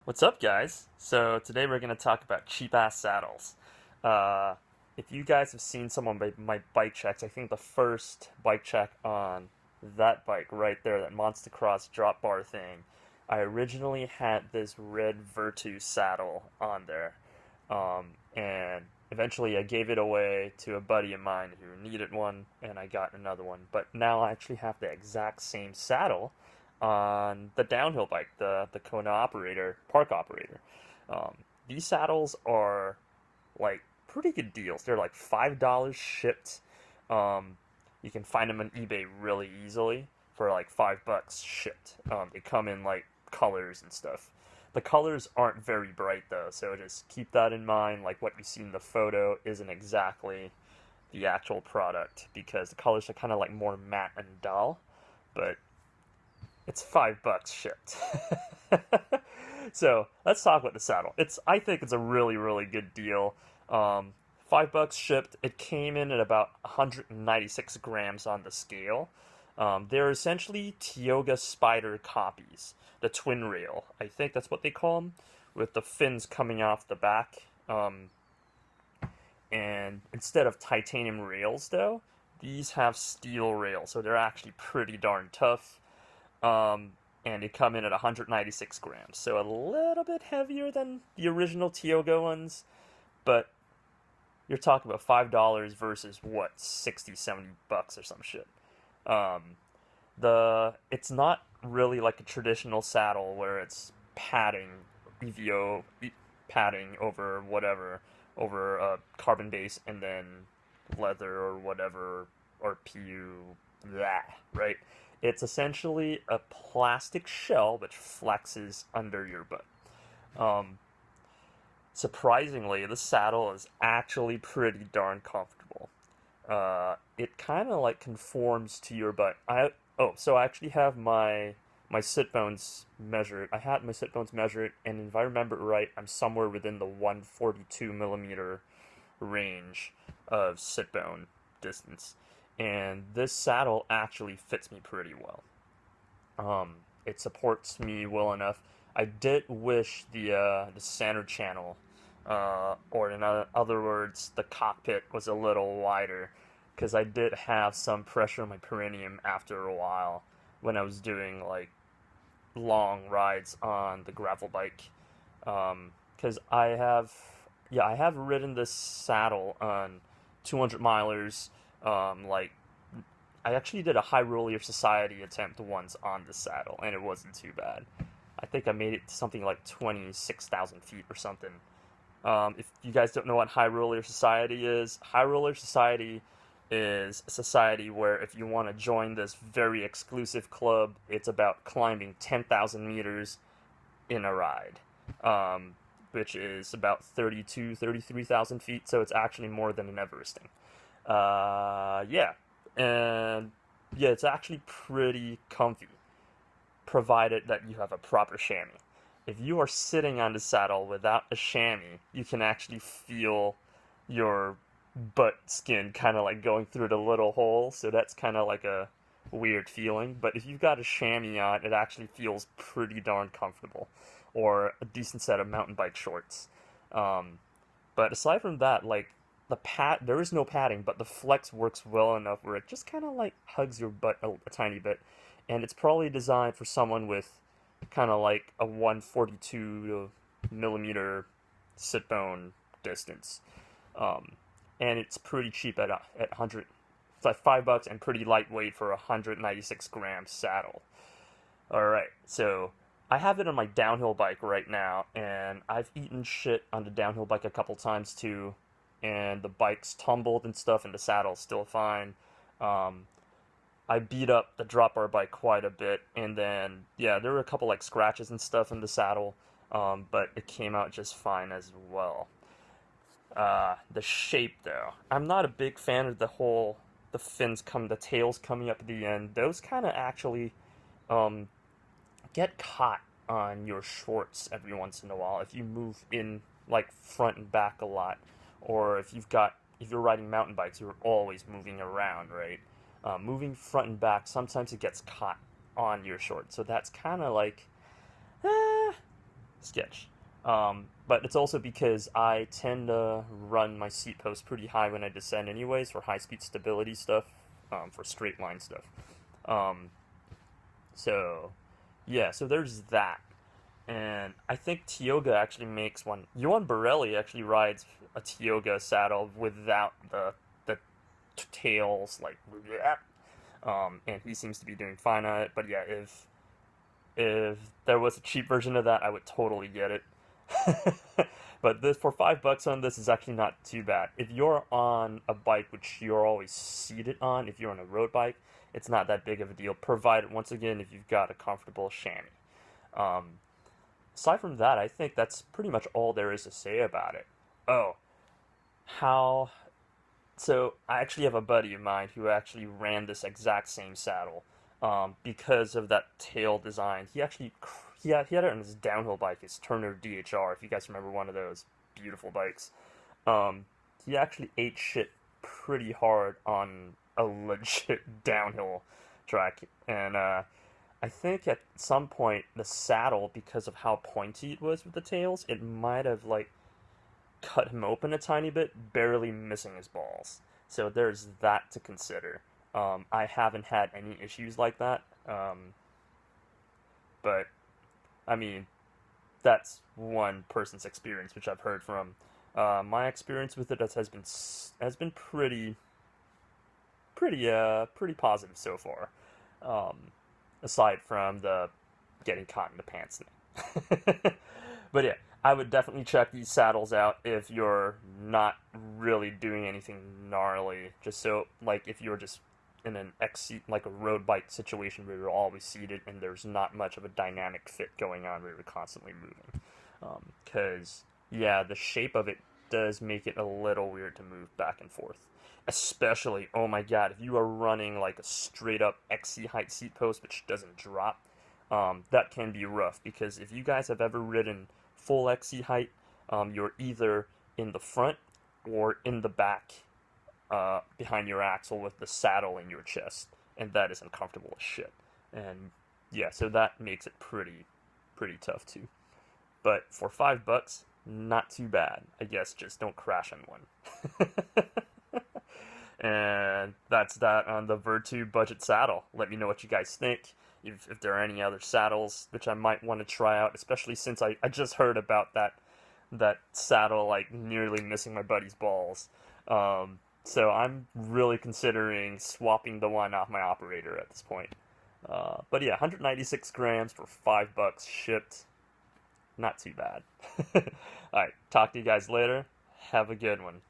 What's up, guys? So today we're gonna talk about cheap-ass saddles. Uh, if you guys have seen some of my bike checks, I think the first bike check on that bike right there, that Monster Cross drop bar thing, I originally had this red Vertu saddle on there, and eventually I gave it away to a buddy of mine who needed one, and I got another one. But now I actually have the exact same saddle on the downhill bike, the Kona operator, park operator. These saddles are like pretty good deals. They're like $5 shipped. Um, you can find them on eBay really easily for like $5 shipped. They come in like colors and stuff. The colors aren't very bright though, so just keep that in mind. Like what you see in the photo isn't exactly the actual product because the colors are kind of like more matte and dull. But it's $5 shipped. So let's talk about the saddle. I think it's a really good deal. $5 shipped. It came in at about 196 grams on the scale. They're essentially Tioga Spyder copies, the Twin Rail. I think that's what they call them, with the fins coming off the back. And instead of titanium rails, though, these have steel rails, so they're actually pretty darn tough. And they come in at 196 grams, so a little bit heavier than the original Tioga ones, but you're talking about $5 versus what, 60, $70 or some shit. Um, it's not really like a traditional saddle where it's padding, padding over whatever, over a carbon base and then leather or whatever, or PU, that, right? It's essentially a plastic shell which flexes under your butt. Um, Surprisingly, the saddle is actually pretty darn comfortable. It kind of like conforms to your butt. So I actually have my sit bones measured. I had my sit bones measured, and if I remember right, I'm somewhere within the 142 millimeter range of sit bone distance. And this saddle actually fits me pretty well. It supports me well enough. I did wish the center channel, or in other words, the cockpit was a little wider, because I did have some pressure on my perineum after a while when I was doing like long rides on the gravel bike. Because I have ridden this saddle on 200 milers. Like I actually did a High Roller Society attempt once on the saddle, and it wasn't too bad. I think I made it to something like 26,000 feet or something. If you guys don't know what High Roller Society is, High Roller Society is a society where if you want to join this very exclusive club, it's about climbing 10,000 meters in a ride, which is about 33,000 feet, so it's actually more than an Everesting. Yeah, and yeah, it's actually pretty comfy, provided that you have a proper chamois. If you are sitting on the saddle without a chamois, you can actually feel your butt skin kind of like going through the little hole, so that's kind of like a weird feeling. But if you've got a chamois on, it actually feels pretty darn comfortable, or a decent set of mountain bike shorts. Um, but aside from that, like there is no padding, but the flex works well enough where it just kind of like hugs your butt a tiny bit, and it's probably designed for someone with kind of like a 142 millimeter sit bone distance. Um, and it's pretty cheap at 100. It's like $5 and pretty lightweight for a 196 gram saddle. All right, so I have it on my downhill bike right now, and I've eaten shit on the downhill bike a couple times too, and the bike's tumbled and stuff, and the saddle's still fine. Um, I beat up the drop bar bike quite a bit, and then yeah, there were a couple like scratches and stuff in the saddle, but it came out just fine as well. The shape though, I'm not a big fan of the tails coming up at the end. Those kind of actually um, get caught on your shorts every once in a while if you move in like front and back a lot, or if you're riding mountain bikes, you're always moving around, right? Moving front and back, sometimes it gets caught on your shorts, so that's kind of like, eh, sketch. But it's also because I tend to run my seat post pretty high when I descend, anyways, for high speed stability stuff, for straight line stuff. Um, so, yeah, so there's that. And I think Tioga actually makes one. Johan Borelli actually rides a Tioga saddle without the tails, like, and he seems to be doing fine on it. But yeah, if there was a cheap version of that, I would totally get it. But this for $5 on this is actually not too bad. If you're on a bike which you're always seated on, if you're on a road bike, it's not that big of a deal. Provided once again if you've got a comfortable chamois. Um, Aside from that, I think that's pretty much all there is to say about it. Oh, how so I actually have a buddy of mine who actually ran this exact same saddle, because of that tail design. He had it on his downhill bike, his Turner DHR. If you guys remember one of those beautiful bikes, um, he actually ate shit pretty hard on a legit downhill track, and I think at some point the saddle, because of how pointy it was with the tails, it might have like cut him open a tiny bit, barely missing his balls. So there's that to consider. I haven't had any issues like that, but I mean that's one person's experience, which I've heard from. My experience with it has been pretty positive so far. Um, Aside from the getting caught in the pants thing. But yeah, I would definitely check these saddles out if you're not really doing anything gnarly. Just so, like, if you're just in an X seat, like a road bike situation where you're always seated and there's not much of a dynamic fit going on where you're constantly moving. Because, yeah, the shape of it does make it a little weird to move back and forth. Especially, oh my god, if you are running like a straight up XC height seat post which doesn't drop, that can be rough because if you guys have ever ridden full XC height, you're either in the front or in the back, behind your axle with the saddle in your chest, and that is uncomfortable as shit. And yeah, so that makes it pretty tough too. But for $5, not too bad. I guess just don't crash on one. And that's that on the Vertu budget saddle. Let me know what you guys think. If there are any other saddles which I might want to try out, especially since I just heard about that saddle like nearly missing my buddy's balls. So I'm really considering swapping the one off my operator at this point. But yeah, 196 grams for $5 shipped. Not too bad. Alright, talk to you guys later. Have a good one.